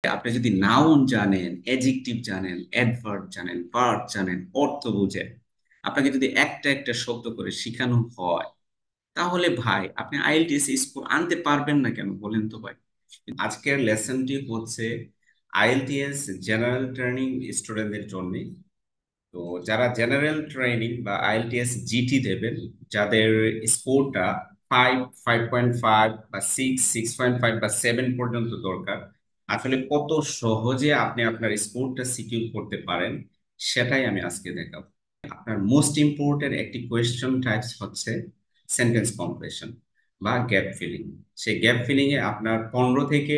আপনি যদি নাউন জানেন, অ্যাডজেক্টিভ জানেন, অ্যাডভার্ব জানেন, ভার্ব জানেন, অর্থ বুঝেন, আপনাকে যদি একটা একটা শব্দ করে শেখানো হয়, তাহলে ভাই আপনি আইএলটিএস স্কোর আনতে পারবেন না কেন বলেন তো ভাই। আজকের লেসনটি হচ্ছে আইএলটিএস জেনারেল ট্রেনিং স্টুডেন্টদের জন্য। তো যারা জেনারেল ট্রেনিং বা আইএলটিএস জিটি দেবেন, যাদের স্কোরটা 5, 5.5 বা 6, 6.5 বা 7 পর্যন্ত দরকার, আসলে কত সহজে আপনি আপনার স্কোরটা সিকিউর করতে পারেন সেটাই আমি আজকে দেখাবো। আপনার মোস্ট ইম্পর্টেন্ট একটি কোয়েশ্চন টাইপস হচ্ছে সেন্টেন্স কমপ্লিশন বা গ্যাপ ফিলিং। সেই গ্যাপ ফিলিং এ আপনার 15 থেকে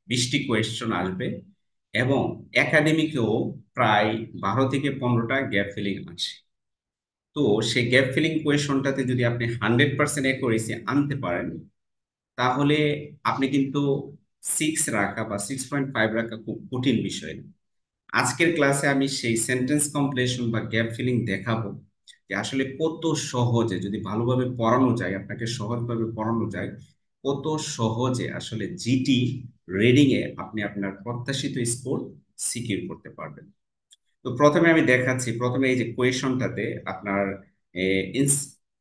20টি কোয়েশ্চন আসবে এবং একাডেমিকেও প্রায় 12 থেকে 15টা গ্যাপ ফিলিং আছে। তো সেই গ্যাপ ফিলিং কোয়েশনটাতে যদি আপনি 100% অ্যাকুরেসি আনতে পারেন, তাহলে আপনি কিন্তু 6 রাখা বা 6.5 রাখা খুব কঠিন বিষয় না। আজকের ক্লাসে আমি সেই সেন্টেন্স কমপ্লিশন বা গ্যাপ ফিলিং দেখাবো যে আসলে কত সহজে, যদি ভালোভাবে পড়ানো যায়, আপনাকে সহজভাবে পড়ানো যায়, কত সহজে আসলে জিটি রিডিং এ আপনি আপনার প্রত্যাশিত স্কোর সিকিউর করতে পারবেন। তো প্রথমে আমি দেখাচ্ছি। প্রথমে এই যে কোয়েশনটাতে আপনার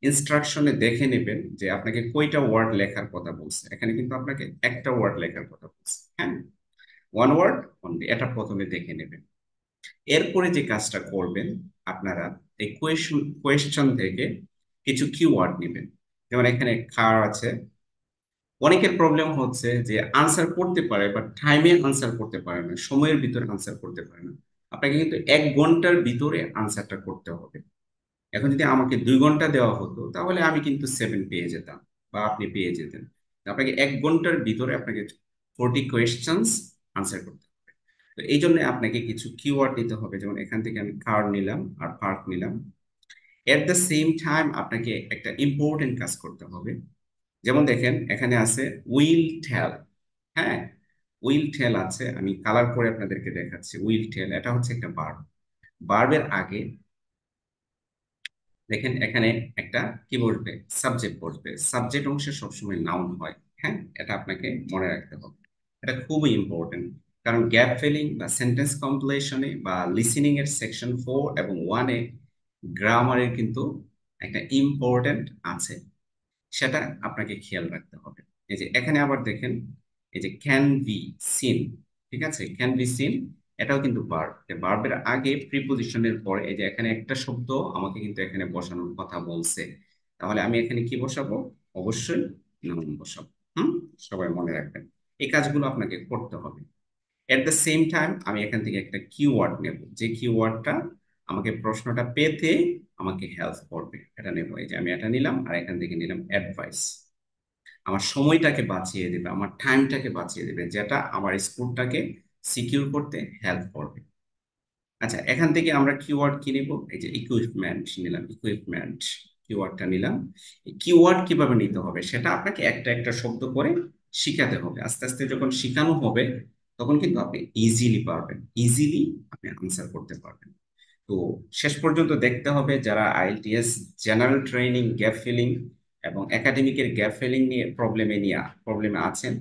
ইনস্ট্রাকশনে দেখে নেবেন যে আপনাকে কয়টা ওয়ার্ড লেখার কথা বলছে। এখানে কিন্তু আপনাকে একটা ওয়ার্ড লেখার কথা বলছে, হ্যাঁ, ওয়ান ওয়ার্ড অনলি, এটা প্রথমে দেখে নেবেন। এরপরে যে কাজটা করবেন, আপনারা এই কোয়েশ্চন থেকে কিছু কিওয়ার্ড নেবেন। যেমন এখানে কার আছে। অনেকের প্রবলেম হচ্ছে যে আনসার করতে পারে বাট টাইমে আনসার করতে পারে না, সময়ের ভিতরে আনসার করতে পারে না। আপনাকে কিন্তু 1 ঘন্টার ভিতরে আনসারটা করতে হবে। এখন যদি আমাকে 2 ঘন্টা দেওয়া হতো, তাহলে আমি কিন্তু 7 পেয়ে যেতাম বা আপনি পেয়ে যেতেন। আপনাকে 1 ঘন্টার ভিতরে আপনাকে 40 কোয়েশ্চেন্স আনসার করতে হবে। তো এই জন্য আপনাকে কিছু কিওয়ার্ড নিতে হবে। যেমন এখান থেকে আমি কার নিলাম আর পার্ক নিলাম। এট দ্য সেম টাইম আপনাকে একটা ইম্পর্টেন্ট কাজ করতে হবে। যেমন দেখেন এখানে আছে উইল টেল। হ্যাঁ, উইল টেল আছে, আমি কালার করে আপনাদেরকে দেখাচ্ছি। উইল টেল এটা হচ্ছে একটা ভার্ব। ভার্বের আগে দেখেন এখানে একটা কি বসবে, সাবজেক্ট বসবে। সাবজেক্ট অংশে সবসময় নাউন হয়। হ্যাঁ, এটা আপনাকে মনে রাখতে হবে। এটা খুবই ইম্পর্টেন্ট, কারণ গ্যাপ ফিলিং বা সেন্টেন্স কমপ্লিশনে বা লিসেনিং এর সেকশন 4 এবং 1-এ গ্রামারের কিন্তু একটা ইম্পর্টেন্ট আছে, সেটা আপনাকে খেয়াল রাখতে হবে। এই যে এখানে আবার দেখেন, এই যে ক্যান বি সিন, ঠিক আছে, ক্যান বি সিন, এটাও কিন্তু ভার্ব। ভার্বের আগে প্রিপোজিশনের পরে এই যে এখানে একটা শব্দ আমাকে কিন্তু এখানে বসানোর কথা বলছে, তাহলে আমি এখানে কি বসাবো? অবশ্যই নাউন বসাবো। হুম, সবাই মনে রাখবেন, এই কাজগুলো আপনাকে করতে হবে। এট দ্য সেম টাইম আমি এখান থেকে একটা কিওয়ার্ড নেব, যে কিওয়ার্ডটা আমাকে প্রশ্নটা পেতে আমাকে হেল্প করবে, এটা নেব। এই যে আমি এটা নিলাম আর এখান থেকে নিলাম অ্যাডভাইস। আমার সময়টাকে বাঁচিয়ে দেবে, আমার টাইমটাকে বাঁচিয়ে দেবে, যেটা আমার স্কোরটাকে সিকিউর করতে হেল্প করবে। আচ্ছা, এখান থেকে আমরা কিওয়ার্ড কি নিব? এই যে ইকুইপমেন্ট নিলাম, ইকুইপমেন্ট কিওয়ার্ডটা নিলাম। এই কিওয়ার্ড কিভাবে নিতে হবে সেটা আপনাকে একটা একটা শব্দ করে শিখাতে হবে। আস্তে আস্তে যখন শিখানো হবে, তখন কিন্তু আপনি ইজিলি পারবেন, ইজিলি আপনি আনসার করতে পারবেন। তো শেষ পর্যন্ত দেখতে হবে যারা IELTS general training gap filling এবং একাডেমিকের গ্যাপ ফিলিং নিয়ে প্রবলেমে আছেন,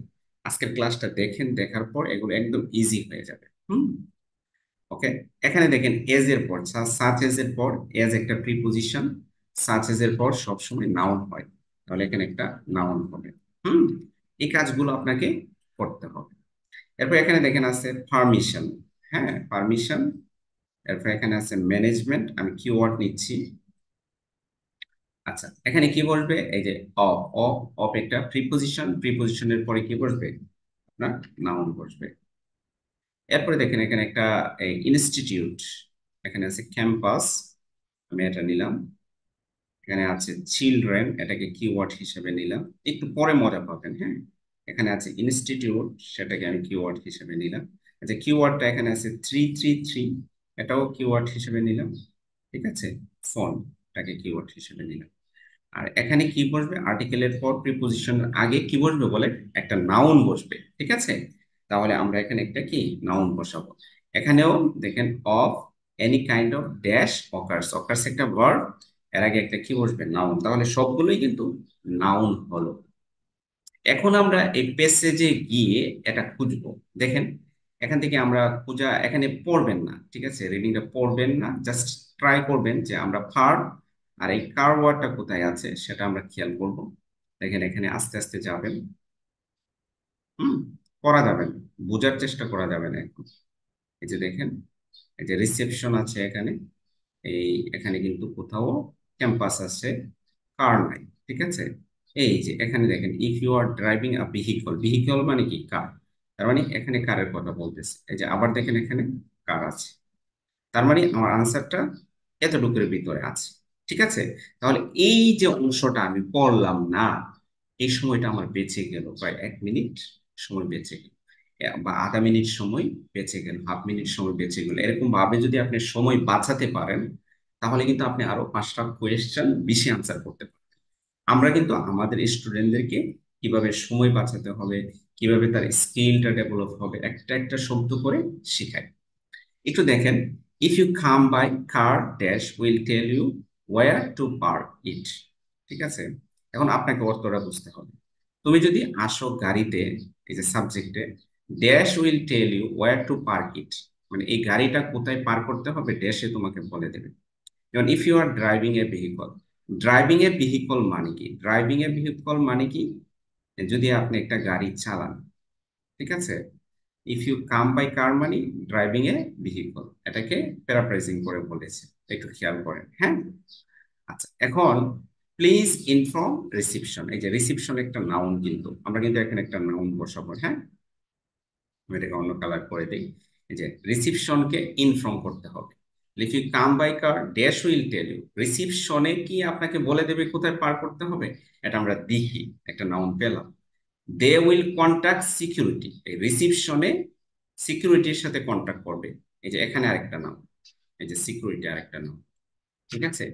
আজকের ক্লাসটা দেখেন। দেখার পর এগুলো একদম ইজি হয়ে যাবে। হুম, ওকে। এখানে দেখেন এজ এর পর, সাচ এজ এর পর, এজ একটা প্রিপোজিশন, সাচ এজ এর পর সবসময় নাউন হয়, তাহলে এখানে একটা নাউন হবে। হুম, এই কাজগুলো আপনাকে করতে হবে। এরপর এখানে দেখেন আছে পারমিশন। হ্যাঁ, পারমিশন। এরপর এখানে আছে ম্যানেজমেন্ট, আমি কিওয়ার্ড নিচ্ছি। আচ্ছা, এখানে কি বসবে? এই যে অফ, অফ, অফ একটা প্রিপোজিশন, প্রিপোজিশনের পরে কি বসবে? আপনার নাউন বসবে। এরপরে দেখেন এখানে একটা ইনস্টিটিউট, এখানে আছে ক্যাম্পাস, আমি এটা নিলাম। এখানে আছে চিলড্রেন, এটাকে কিওয়ার্ড হিসেবে নিলাম। একটু পরে মজা পাবেন, হ্যাঁ। এখানে আছে ইনস্টিটিউট, সেটাকে আমি কিওয়ার্ড হিসেবে নিলাম। আচ্ছা, কিওয়ার্ডটা এখানে আছে 333, এটাও কিওয়ার্ড হিসেবে নিলাম। ঠিক আছে, ফোন, এটাকে কিওয়ার্ড হিসেবে নিলাম। আর এখানে কি বসবে? আর্টিকেলের পর প্রিপোজিশনের আগে কি বসবে বলে? একটা নাউন বসবে, ঠিক আছে। তাহলে আমরা এখানে একটা কি নাউন বসাবো। এখানেও দেখেন of any kind of dash occurs, occurs একটা ভার্ব, এর আগে একটা কি বসবে? নাউন। তাহলে সবগুলোই কিন্তু নাউন হলো। এখন আমরা এই প্যাসেজে গিয়ে এটা খুঁজবো। দেখেন এখান থেকে আমরা পূজা এখানে পড়বেন না, ঠিক আছে, রিডিংটা পড়বেন না, জাস্ট ট্রাই করবেন যে আমরা ফার আর এই কার ওয়ার্ডটা কোথায় আছে সেটা আমরা খেয়াল করব। দেখেন এখানে আস্তে আস্তে যাবেন। হুম, করা যাবে না, বোঝার চেষ্টা করা যাবে না এখন। এই যে দেখেন, এই যে রিসেপশন আছে এখানে, এই এখানে কিন্তু কোথাও ক্যাম্পাস আছে, কার নাই, ঠিক আছে। এই যে এখানে দেখেন, if you are driving a vehicle, vehicle মানে কি, কার, তার মানে এখানে কারের কথা বলতেছে। এই যে আবার দেখেন এখানে কার আছে, তার মানে আমার আনসারটা এতটুকুর ভিতরে আছে, ঠিক আছে। তাহলে এই যে অংশটা আমি পড়লাম না, এই সময়টা আমার বেঁচে গেল প্রায় 1 মিনিট সময় বেঁচে গেল, বা আধা মিনিট সময় বেঁচে গেল, হাফ মিনিট সময় বেঁচে গেল। এরকম ভাবে যদি আপনি সময় বাঁচাতে পারেন, তাহলে কিন্তু আপনি আরো 5টা কোয়েশ্চেন বেশি আনসার করতে পারেন। আমরা কিন্তু আমাদের স্টুডেন্টদেরকে কিভাবে সময় বাঁচাতে হবে, কিভাবে তার স্কিলটা ডেভেলপ হবে, একটা একটা শব্দ করে শেখাই। একটু দেখেন, if you come by car dash will tell you where to park it, ঠিক আছে। এখন আপনাকে অর্থটা বুঝতে হবে। তুমি যদি আসো গাড়িতে, এই যে সাবজেক্টে, dash will tell you where to park it, মানে এই গাড়িটা কোথায় পার করতে হবে ড্যাশে তোমাকে বলে দেবে। যেমন if you are driving a vehicle, driving a vehicle মানে কি, ড্রাইভিং এ ভেহিকল মানে কি, যদি আপনি একটা গাড়ি চালান, ঠিক আছে। ইফ ইউ কাম বাই কার মানে ড্রাইভিং এ ভেহিকল, এটাকে প্যারাফ্রেজিং করে বলেছে, একটু খেয়াল করেন, হ্যাঁ। আচ্ছা, এখন প্লিজ ইনফর্ম রিসিপশন, এই যে রিসিপশন একটা নাউন, কিন্তু আমরা কিন্তু এখানে একটা নাউন বসাবো, হ্যাঁ। আমি এটাকে অন্য কালার করে দিই। এই যে রিসিপশনকে ইনফর্ম করতে হবে। If you come by car dash will tell you, রিসিপশনে কি আপনাকে বলে দেবে কোথায় পার করতে হবে, এটা আমরা দেখি, একটা নাউন পেলাম। দে উইল কন্ট্যাক্ট সিকিউরিটি, এই রিসিপশনে সিকিউরিটির সাথে কন্ট্যাক্ট করবে। এই যে এখানে আরেকটা নাম, এই যে সিকিউরিটি আরেকটা নাম, ঠিক আছে।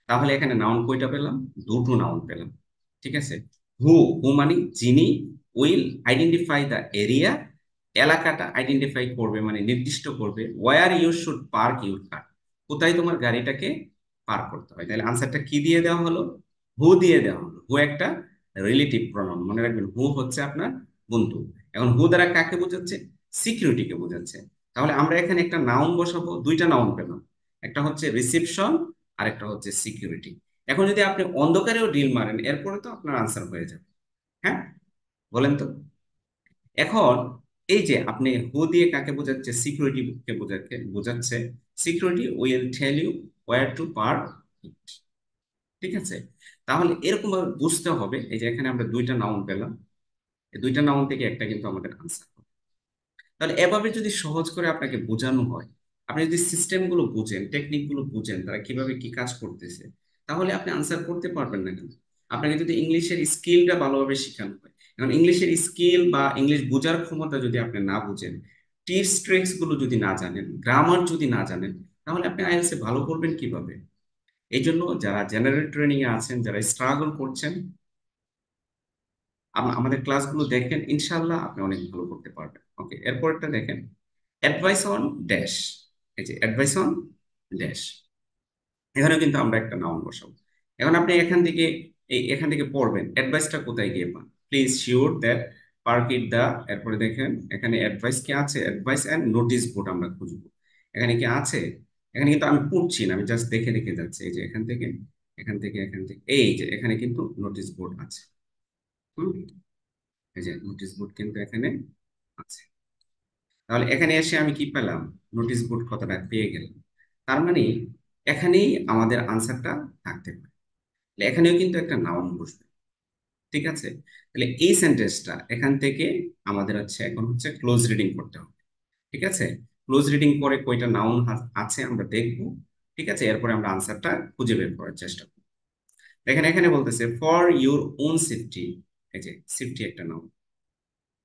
তাহলে এখানে নাউন কয়টা পেলাম, দুটো নাউন পেলাম, ঠিক আছে। হু, হু মানে যিনি, উইল আইডেন্টিফাই দ্য এরিয়া, এলাকাটা আইডেন্টিফাই করবে মানে নির্দিষ্ট করবে, where you should park your car, কোথায় তোমার গাড়িটাকে পার্ক করতে হয়। তাহলে আনসারটা কি দিয়ে দেওয়া হলো, হু দিয়ে দেওয়া হলো। হু একটা রিলেটিভ প্রনাউন, মনে রাখবেন, হু হচ্ছে আপনার বন্ধু। এখন হু দ্বারা কাকে বোঝাচ্ছে, সিকিউরিটিকে বোঝাচ্ছে। তাহলে আমরা এখানে একটা নাউন বসাবো, দুইটা নাউন পেলাম, একটা হচ্ছে রিসেপশন আর একটা হচ্ছে সিকিউরিটি। এখন যদি আপনি অন্ধকারেও ডিল মারেন, এরপরে তো আপনার আনসার হয়ে যাবে, হ্যাঁ, বলেন তো। এখন এই যে আপনি হু দিয়ে কাকে বোঝাচ্ছে, সিকিউরিটি কে বোঝাচ্ছে, বোঝাচ্ছে security will tell you where to park it, ঠিক আছে। তাহলে এরকম ভাবে বুঝতে হবে। এই যে এখানে আমরা দুইটা নাউন পেলাম, এই দুইটা নাউন থেকে একটা কিন্তু আমাদের আনসার। তাহলে এভাবে যদি সহজ করে আপনাকে বোঝানো হয়, আপনি যদি সিস্টেম গুলো বুঝেন, টেকনিক গুলো বুঝেন, তারা কিভাবে কি কাজ করতেছে, তাহলে আপনি আনসার করতে পারবেন না কেন। আপনাকে যদি ইংলিশের স্কিলটা ভালোভাবে শেখানো হয়, এখন ইংলিশের স্কিল বা ইংলিশ বোঝার ক্ষমতা যদি আপনি না বুঝেন, টিপস ট্রিক্স গুলো যদি না জানেন, গ্রামার যদি না জানেন, তাহলে আপনি আইএলটিএস এ ভালো করবেন কিভাবে। এই জন্য যারা জেনারেল ট্রেনিং এ আছেন, যারা স্ট্রাগল করছেন, আমাদের ক্লাসগুলো দেখেন, ইনশাল্লাহ আপনি অনেক ভালো করতে পারবেন। ওকে, এরপরটা দেখেন, অ্যাডভাইস অন ড্যাশ, এই যে অ্যাডভাইস অন ড্যাশ, এখানে কিন্তু আমরা একটা নাউন বসাবো। এখন আপনি এখান থেকে, এখান থেকে পড়বেন অ্যাডভাইসটা কোথায় গিয়ে পান, প্লিজ শিওর দ্যাট পার্ক ইট দা, এরপরে দেখেন এখানে অ্যাডভাইস কি আছে, অ্যাডভাইস অ্যান্ড নোটিশ বোর্ড আমরা খুঁজবো, এখানে কি আছে। এখানে কিন্তু আমি পড়ছি না, আমি জাস্ট দেখে দেখে যাচ্ছি। এই যে এখান থেকে, এখান থেকে, এখান থেকে, এই যে এখানে কিন্তু নোটিশ বোর্ড আছে। হুম, এই যে নোটিশ বোর্ড কিন্তু এখানে আছে। তাহলে এখানে এসে আমি কি পেলাম, নোটিশ বোর্ড কথাটা পেয়ে গেলাম। তার মানে এখানেই আমাদের আনসারটা থাকতে পারে। তাহলে এখানেও কিন্তু একটা নাউন বসবে, ঠিক আছে। তাহলে এই সেন্টেন্সটা এখান থেকে আমাদের হচ্ছে এখন হচ্ছে ক্লোজ রিডিং করতে হবে, ঠিক আছে। ক্লোজ রিডিং করে কয়টা নাউন আছে আমরা দেখব, ঠিক আছে। এরপরে আমরা আনসারটা খুঁজে বের করার চেষ্টা করব। দেখেন এখানে বলতেছে ফর ইউর ওন সেফটি, এই যে সেফটি একটা নাউন,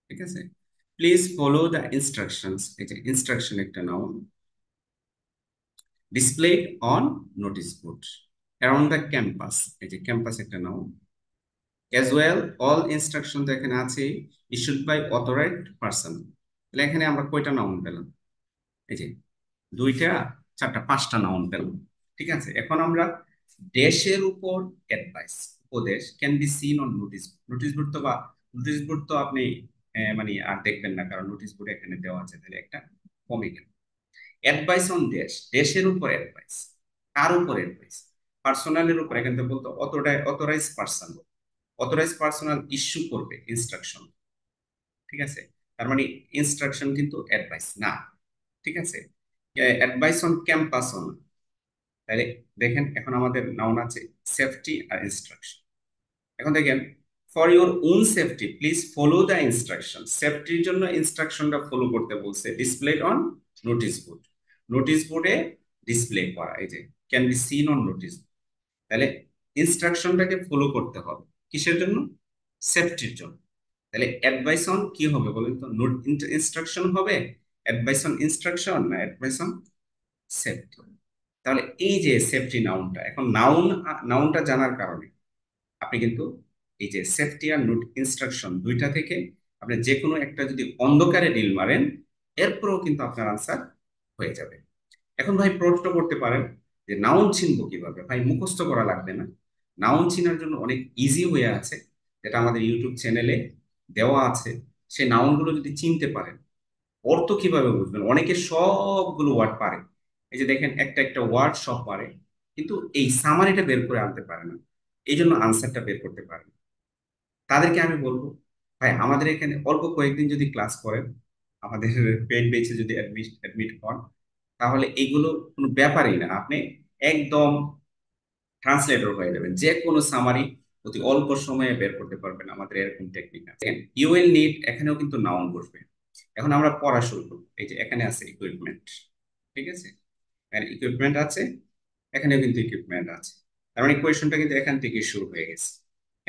ঠিক আছে। প্লিজ ফলো দ্য ইনস্ট্রাকশনস, এই যে ইনস্ট্রাকশন একটা noun. displayed on notice board around the campus, এই যে ক্যাম্পাস একটা noun. as well all instruction তো এখানে আছে, issued by authorized person, তাহলে এখানে আমরা কয়টা নাউন পেলাম, এই যে দুইটা, চারটা, 5টা নাউন পেলাম, ঠিক আছে। এখন আমরা দেশের উপর অ্যাডভাইস, উপদেশ can be seen on notice, notice board তো বা নোটিস বোর্ড তো আপনি মানে আর দেখবেন না, কারণ নোটিশ বোর্ডে এখানে দেওয়া আছে, তাহলে একটা কমে গেল। অ্যাডভাইস অন দেশ, দেশের উপর অ্যাডভাইস, কার উপর অ্যাডভাইস? পার্সোনালের উপর, এখান থেকে বলতো authorize person, authorize personal issue করবে ইনস্ট্রাকশন, ঠিক আছে? তার মানে ইনস্ট্রাকশন কিন্তু অ্যাডভাইস না, ঠিক আছে? অ্যাডভাইস অন ক্যাম্পাস অন, তাহলে দেখেন এখন আমাদের নাউন আছে সেফটি আর ইনস্ট্রাকশন। এখন দেখেন, for your own safety please follow the instruction, সেফটির জন্য ইনস্ট্রাকশনটা ফলো করতে বলছে, display on notice board, notice বোর্ডে ডিসপ্লে করা, এই যে can be seen on notice. তাহলে ইনস্ট্রাকশনটাকে ফলো করতে হবে, কিসের জন্য? সেফটির জন্য। তাহলে অ্যাডভাইস অন কি হবে বলেন তো? নোট ইনস্ট্রাকশন হবে, অ্যাডভাইস অন ইনস্ট্রাকশন না অ্যাডভাইস অন সেফটি? তাহলে এই যে সেফটি নাউনটা, এখন নাউনটা জানার কারণে আপনি কিন্তু এই যে সেফটি আর নোট ইনস্ট্রাকশন দুইটা থেকে আপনি যে কোনো একটা যদি অন্ধকারে ডিল মারেন, এরপরেও কিন্তু আপনার আনসার হয়ে যাবে। এখন ভাই প্রশ্ন করতে পারেন যে নাউন চিনবো কিভাবে? ভাই মুখস্থ করা লাগবে না, নাউন চিনার জন্য অনেক ইজি হয়ে আছে, যেটা আমাদের ইউটিউব চ্যানেলে দেওয়া আছে। সেই নাউনগুলো যদি চিনতে পারেন, অর্থ কিভাবে বুঝবেন? অনেকে সবগুলো ওয়ার্ড পারে, এই যে দেখেন একটা একটা ওয়ার্ড সব পারে, কিন্তু এই সামারিটা বের করে আনতে পারে না, এই জন্য আনসারটা বের করতে পারে না। তাদেরকে আমি বলবো, ভাই আমাদের এখানে অল্প কয়েকদিন যদি ক্লাস করেন, আমাদের পেইড বেচে যদি অ্যাডমিট হন, তাহলে এগুলো কোনো ব্যাপারই না, আপনি একদম ট্রান্সলেটর হয়ে যাবেন, যে কোনো সামারি অতি অল্প সময়ে বের করতে পারবেন, আমাদের এরকম টেকনিক আছে। ইউ উইল নিড, এখানেও কিন্তু নাউন বসবে। এখন আমরা পড়া শুরু করবো, এই যে এখানে আছে ইকুইপমেন্ট, ঠিক আছে? এখানে ইকুইপমেন্ট আছে, এখানেও কিন্তু ইকুইপমেন্ট আছে, তার মানে কোয়েশনটা কিন্তু এখান থেকে শুরু হয়ে গেছে।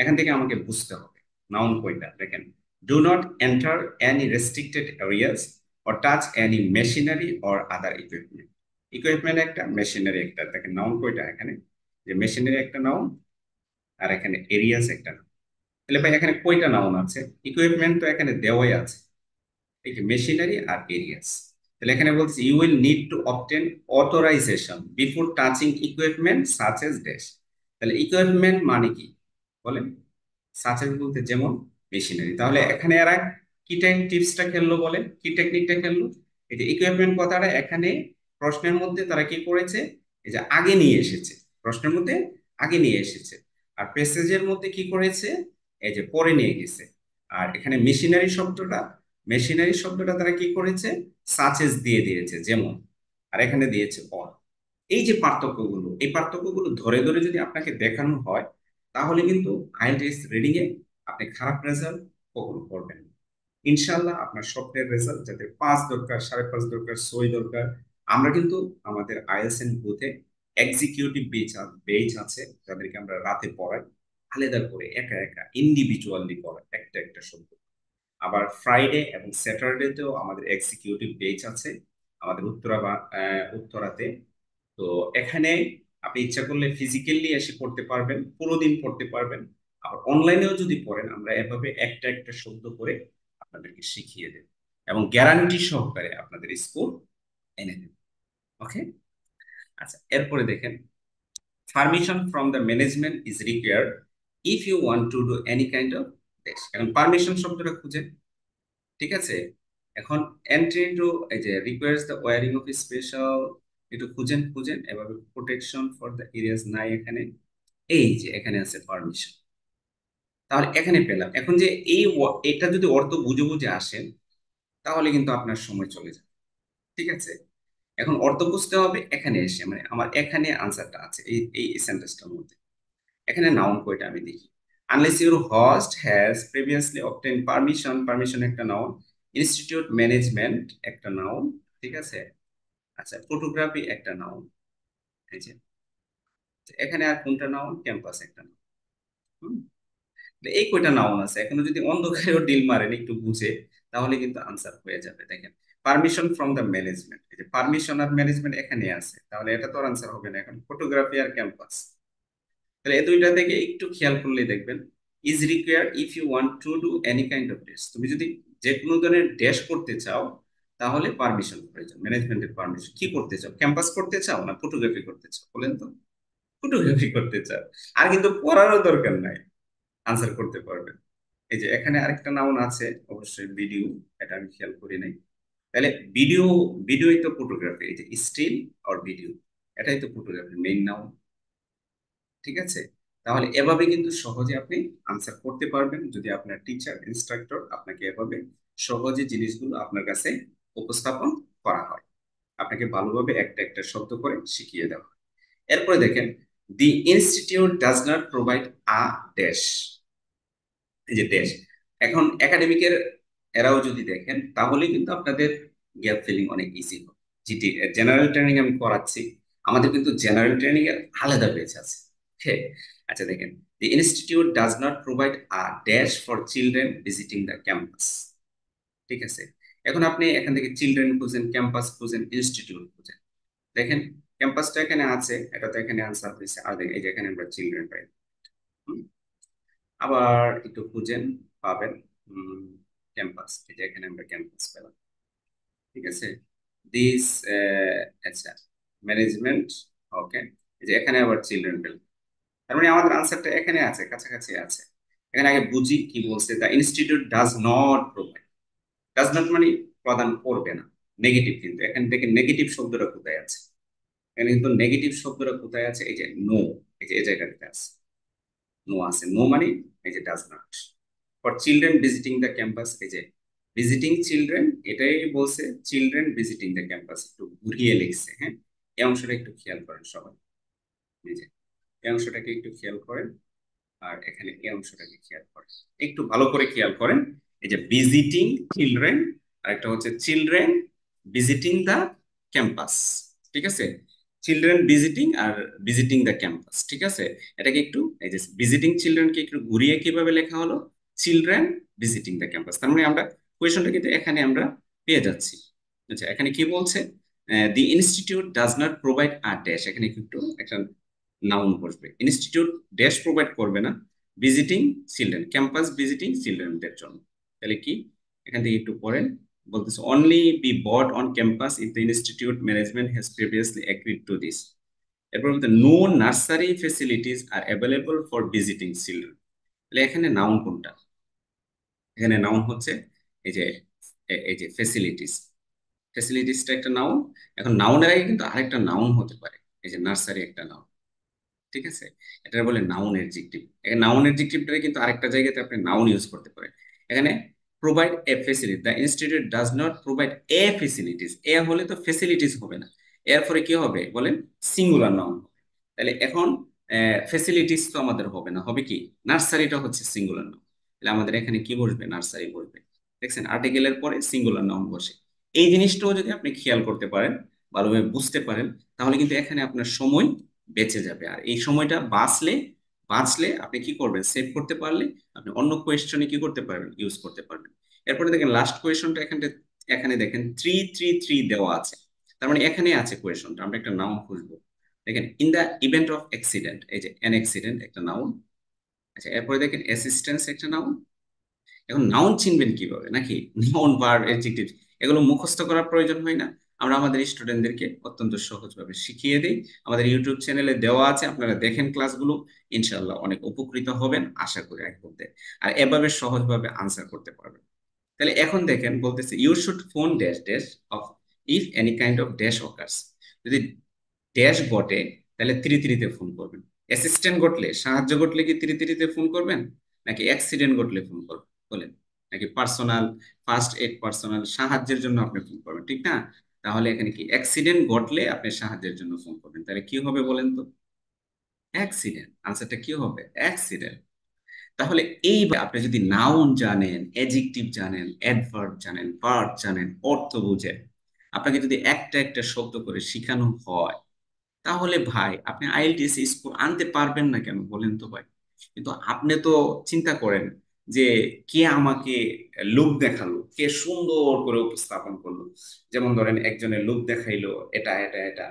এখান থেকে আমাকে বুঝতে হবে নাউন কয়টা। দেখেন, do not enter any restricted areas or touch any machinery or other equipment. Equipment একটা, মেশিনারি একটা, দেখেন নাউন কয়টা এখানে, যে মেশিনারি একটা নাউন আর এখানে এরিয়াস একটা নাউন। তাহলে ভাই এখানে কয়টা নাউন আছে? ইকুইপমেন্ট তো এখানে দেওয়াই আছে, এই যে মেশিনারি আর এরিয়াস। তাহলে এখানে বলছে you will need to obtain authorization before touching equipment such as dash. তাহলে ইকুইপমেন্ট মানে কি বলেন? সাচ এজ বলতে যেমন মেশিনারি, তাহলে এখানে এরা কি টিপসটা খেললো বলেন, কি টেকনিকটা খেললো? এই যে ইকুইপমেন্ট কথাটা এখানে প্রশ্নের মধ্যে তারা কি করেছে, এই যে আগে নিয়ে এসেছে, প্রশ্নের মধ্যে আগে নিয়ে এসেছে, আর প্যাসেজের মধ্যে কি করেছে, এই যে পরে নিয়ে গেছে। আর এখানে মেশিনারি শব্দটা তারা কি করেছে, সাচেস দিয়ে দিয়েছে যেমন, আর এখানে দিয়েছে অল। এই যে পার্থক্যগুলো, এই পার্থক্যগুলো ধরে ধরে যদি আপনাকে দেখানো হয়, তাহলে কিন্তু আইএলটিএস রিডিং এ আপনি খারাপ রেজাল্ট কখনো করবেন না। ইনশাল্লাহ আপনার স্বপ্নের রেজাল্ট, যাতে 5 দরকার, 5.5 দরকার, 6 দরকার, আমরা কিন্তু আমাদের আইএলটিএস বুথে এক্সিকিউটিভ বেচ আছে, যাদেরকে আমরা রাতে পড়াই, আলাদা করে একা একা ইন্ডিভিজুয়ালি পড়াই একটা একটা শব্দ। আবার ফ্রাইডে এবং স্যাটারডেতেও আমাদের এক্সিকিউটিভ বেচ আছে আমাদের উত্তরাতে। তো এখানে আপনি ইচ্ছা করলে ফিজিক্যালি এসে পড়তে পারবেন, পুরো দিন পড়তে পারবেন। আবার অনলাইনেও যদি পড়েন, আমরা এভাবে একটা একটা শব্দ করে আপনাদেরকে শিখিয়ে দেব এবং গ্যারান্টি সহকারে আপনাদের স্কোর এনে দেব। ওকে, আচ্ছা এরপরে দেখেন, permission from the management is required if you want to do any kind of test. এখন পারমিশন শব্দটা খুঁজে, ঠিক আছে? এখন এন্ট্রি টু, এই যে requires the wearing of special, একটু খুঁজেন খুঁজেন, এভাবে প্রোটেকশন ফর দ্য এরিয়াস নাই এখানে, এই যে এখানে আছে পারমিশন, তাহলে এখানে পেলাম। এখন যে এটা যদি অর্থ বুঝে বুঝে আসেন, তাহলে কিন্তু আপনার সময় চলে যাবে, ঠিক আছে? এখন অর্থ বুঝতে হবে এখানে এসে, মানে আমার এখানে আনসারটা আছে এই এই সেন্টেন্সটার মধ্যে। এখানে নাউন কয়টা আমি দেখি, unless your host has previously obtain permission, permission একটা নাউন, ইনস্টিটিউট ম্যানেজমেন্ট একটা নাউন, ঠিক আছে? আচ্ছা, ফটোগ্রাফি একটা নাউন, এই যে এখানে আর কোনটা নাউন? ক্যাম্পাস একটা নাউন। এই কয়টা নাউন আছে, এখনো যদি অন্ধকারেও ডিল মারেন একটু বুঝে, তাহলে কিন্তু আনসার হয়ে যাবে। দেখেন, পারমিশন ফ্রম দ্য ম্যানেজমেন্ট, এই যে পারমিশন আর ম্যানেজমেন্ট এখানে আছে, তাহলে এটা তো আনসার হবে না। এখন ফটোগ্রাফি আর ক্যাম্পাস, তাহলে এই দুইটা থেকে একটু খেয়াল করলে দেখবেন, is required if you want to do any kind of desk. তুমি যদি যে কোনো ধরনের ডেস্ক করতে চাও, তাহলে পারমিশন প্রয়োজন, ম্যানেজমেন্টের পারমিশন। কি করতে চাও? ক্যাম্পাস করতে চাও না ফটোগ্রাফি করতে চাও বলেন তো? ফটোগ্রাফি করতে চাও, আর কিন্তু পড়ারও দরকার নাই, আনসার করতে পারবেন। এই যে এখানে আরেকটা নাউন আছে, অবশ্যই ভিডিও, এটা আমি খেয়াল করি নাই। তাহলে ভিডিও, ভিডিওই তো ফটোগ্রাফি, এই যে স্টিল আর ভিডিও, এটাই তো ফটোগ্রাফি মেইন নাউন। ঠিক আছে, তাহলে এভাবে কিন্তু সহজে আপনি আনসার করতে পারবেন যদি আপনার টিচার ইনস্ট্রাক্টর আপনাকে এভাবে সহজে জিনিসগুলো আপনার কাছে উপস্থাপন করা হয়, আপনাকে ভালোভাবে একটা একটা শব্দ করে শিখিয়ে দেওয়া হয়। এরপরে দেখেন, দি institute does not provide a dash. এই যে ড্যাশ, এখন একাডেমিকের এরাও যদি দেখেন তাহলে কিন্তু আপনাদের গ্যাপ ফিলিং অনেক ইজি হবে। জিটি জেনারেল ট্রেনিং আমি করাচ্ছি, আমাদের কিন্তু জেনারেল ট্রেনিং এর আলাদা ব্যাচ আছে। হ্যাঁ, আচ্ছা দেখেন, দি institute does not provide a dash for children visiting the campus. ঠিক আছে, এখন আপনি এখান থেকে চিলড্রেন খুঁজেন, ক্যাম্পাস খুঁজেন, ইনস্টিটিউট খুঁজেন। দেখেন ক্যাম্পাসটা এখানে আছে, এটা তো এখানে আনসার হয়েছে, আর দেখেন এই যে এখানে আমরা চিলড্রেন পাই। হুম, আবার একটু খুঁজেন, পাবেন ক্যাম্পাস, এই যে এখানে আমরা ক্যাম্পাস পেলাম। ঠিক আছে, দিস, আচ্ছা, ম্যানেজমেন্ট, ওকে, এই যে এখানে আবার চিলড্রেন পেলাম। তার মানে আমাদের আনসারটা এখানে আছে, কাছাকাছি আছে। এখানে আগে বুঝি কি বলছে, the institute does not provide. Does not মানে প্রদান করবে না, নেগেটিভ, কিন্তু এখান থেকে নেগেটিভ শব্দটা কোথায় আছে? এখানে কিন্তু নেগেটিভ শব্দটা কোথায় আছে? এই যে নো, এই যে এই জায়গাটাতে আছে, নো আছে। নো মানে এই যে does not. For children visiting the campus, এই যে ভিজিটিং চিলড্রেন, এটাই বলছে চিলড্রেন ভিজিটিং দ্য ক্যাম্পাস, একটু ঘুরিয়ে লিখছে। হ্যাঁ, এই অংশটা একটু খেয়াল করেন সবাই, এই যে এই অংশটাকে একটু খেয়াল করেন, আর এখানে এই অংশটাকে খেয়াল করেন, একটু ভালো করে খেয়াল করেন। এই যে ভিজিটিং চিলড্রেন, আর একটা হচ্ছে চিলড্রেন ভিজিটিং দ্য ক্যাম্পাস। ঠিক আছে, children visiting are visiting the campus. ঠিক আছে, এটাকে একটু, এই যে ভিজিটিং চিলড্রেনকে একটু ঘুরিয়ে কিভাবে লেখা হলো, চিলড্রেন ভিজিটিং দ্য ক্যাম্পাস। তার মানে আমরা কোয়েশনটা কিন্তু এখানে আমরা পেয়ে যাচ্ছি। আচ্ছা, এখানে কি বলছে, দি institute does not provide a dash, এখানে কিন্তু একটা নাউন বসবে। ইনস্টিটিউট ড্যাশ প্রোভাইড করবে না ভিজিটিং চিলড্রেন, ক্যাম্পাস ভিজিটিং চিলড্রেনদের জন্য। তাহলে কি, এখান থেকে একটু পড়েন, বলতেছে only be brought on campus if the institute management has previously agreed to this. এরপর বলতে no nursery facilities are available for visiting children. তাহলে এখানে নাউন কোনটা? এখানে নাউন হচ্ছে এই যে এই যে ফেসিলিটিস, ফেসিলিটিসটা একটা নাউন। এখন নাউনের আগে কিন্তু আরেকটা নাউন হতে পারে, এই যে নার্সারি একটা নাউন। ঠিক আছে, এটা বলে নাউন এডজেক্টিভ। এখানে নাউন এডজেক্টিভটা কিন্তু আরেকটা জায়গাতে আপনি নাউন ইউজ করতে পারেন। এখানে provide a facility, the institute does not provide a facilities, এ হলে তো ফেসিলিটিস হবে না, এরপরে কি হবে বলেন, সিঙ্গুলার নাউন হবে। তাহলে এখন ফেসিলিটিস তো আমাদের হবে না, হবে কি, নার্সারিটা হচ্ছে সিঙ্গুলার নাউন। তাহলে আমাদের এখানে কি বসবে, নার্সারি বসবে। দেখছেন, আর্টিকেলের পরে সিঙ্গুলার নাউন বসে। এই জিনিসটাও যদি আপনি খেয়াল করতে পারেন, ভালোভাবে বুঝতে পারেন, তাহলে কিন্তু এখানে আপনার সময় বেঁচে যাবে। আর এই সময়টা বাঁচলে, বাঁচলে আপনি কি করবেন, সেভ করতে পারলে আপনি অন্য কোয়েশ্চনে কি করতে পারবেন, ইউজ করতে পারবেন। এরপরে দেখেন লাস্ট কোয়েশনটা এখানে, এখানে দেখেন 333 দেওয়া আছে। তার মানে এখানে আছে কোয়েশনটা, আমরা একটা নাউন খুঁজবো। দেখেন in the event of accident, এই যে অ্যান অ্যাক্সিডেন্ট একটা নাউন। আচ্ছা, এরপরে দেখেন অ্যাসিস্ট্যান্স একটা নাউন। এখন নাউন চিনবেন কিভাবে, নাকি নাউন ভার্ব অ্যাডজেক্টিভ এগুলো মুখস্থ করার প্রয়োজন হয় না? আমরা আমাদের স্টুডেন্টদেরকে অত্যন্ত সহজভাবে শিখিয়ে দিই, আমাদের ইউটিউব চ্যানেলে দেওয়া আছে, আপনারা দেখেন ক্লাসগুলো, ইনশাআল্লাহ অনেক উপকৃত হবেন আশা করি এক মধ্যে, আর এভাবে সহজভাবে আনসার করতে পারবেন। তাহলে এখন দেখেন বলতেছে you should phone dash dash off if any kind of dash occurs. যদি ড্যাশ ঘটে তাহলে তিরিতিরিতে ফোন করবেন। অ্যাসিস্ট্যান্ট ঘটলে, সাহায্য ঘটলে কি তিরিতিরিতে ফোন করবেন, নাকি অ্যাক্সিডেন্ট ঘটলে ফোন করবেন বলেন? নাকি পার্সোনাল, ফার্স্ট এড পার্সোনাল সাহায্যের জন্য আপনি ফোন করবেন, ঠিক না? তাহলে এখানে কি অ্যাক্সিডেন্ট ঘটলে আপনি সাহায্যের জন্য ফোন করবেন, তাহলে কি হবে বলেন তো? অ্যাক্সিডেন্ট, আনসারটা কি হবে, অ্যাক্সিডেন্ট। তাহলে এই আপনি যদি নাউন জানেন, অ্যাডজেক্টিভ জানেন, অ্যাডভার্ব জানেন, ভার্ব জানেন, অর্থ বুঝেন, আপনাকে যদি একটা একটা শব্দ করে শিখানো হয়, তাহলে ভাই আপনি আইএলটিএস স্কোর আনতে পারবেন না কেন বলেন তো ভাই? কিন্তু আপনি তো চিন্তা করেন যে কে আমাকে লোক দেখালো, কে সুন্দর করে উপস্থাপন করলো। যেমন ধরেন একজনের লোক দেখাইলো, এটা এটা এটা,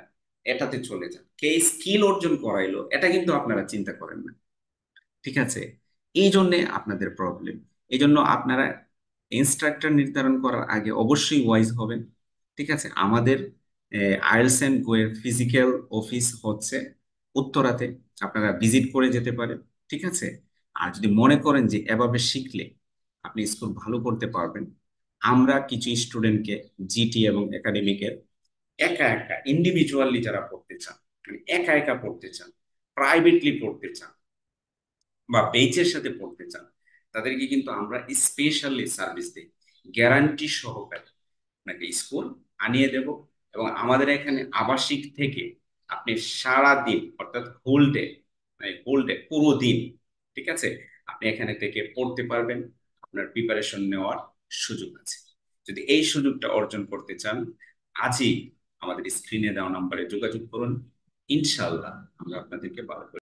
এটাতে চলে যান, কে স্কিল অর্জন করাইলো, এটা কিন্তু আপনারা চিন্তা করেন না। ঠিক আছে, এই জন্য আপনাদের প্রবলেম। এই জন্য আপনারা ইনস্ট্রাক্টর নির্ধারণ করার আগে অবশ্যই ওয়াইজ হবেন। ঠিক আছে, আমাদের আইএলস এন্ড গো এর ফিজিক্যাল অফিস হচ্ছে উত্তরাতে, আপনারা ভিজিট করে যেতে পারেন। ঠিক আছে, আর যদি মনে করেন যে এভাবে শিখলে আপনি স্কুল ভালো করতে পারবেন। আমরা কিছু স্টুডেন্টকে জিটি এবং একাডেমিকের একা একা ইন্ডিভিজুয়ালি যারা পড়তে চান, মানে একা একা পড়তে চান, প্রাইভেটলি পড়তে চান বা বেচের সাথে পড়তে চান, তাদেরকে কিন্তু আমরা স্পেশালি সার্ভিস দিই, গ্যারান্টি সহকারে আপনাকে স্কুল আনিয়ে দেব। এবং আমাদের এখানে আবাসিক থেকে আপনি সারা দিন, অর্থাৎ হোল ডে, মানে হোল ডে পুরো দিন, ঠিক আছে, আপনি এখানে থেকে পড়তে পারবেন, আপনার প্রিপারেশন নেওয়ার সুযোগ আছে। যদি এই সুযোগটা অর্জন করতে চান, আজই আমাদের স্ক্রিনে দেওয়া নাম্বারে যোগাযোগ করুন। ইনশাল্লাহ আমরা আপনাদেরকে ভালো করে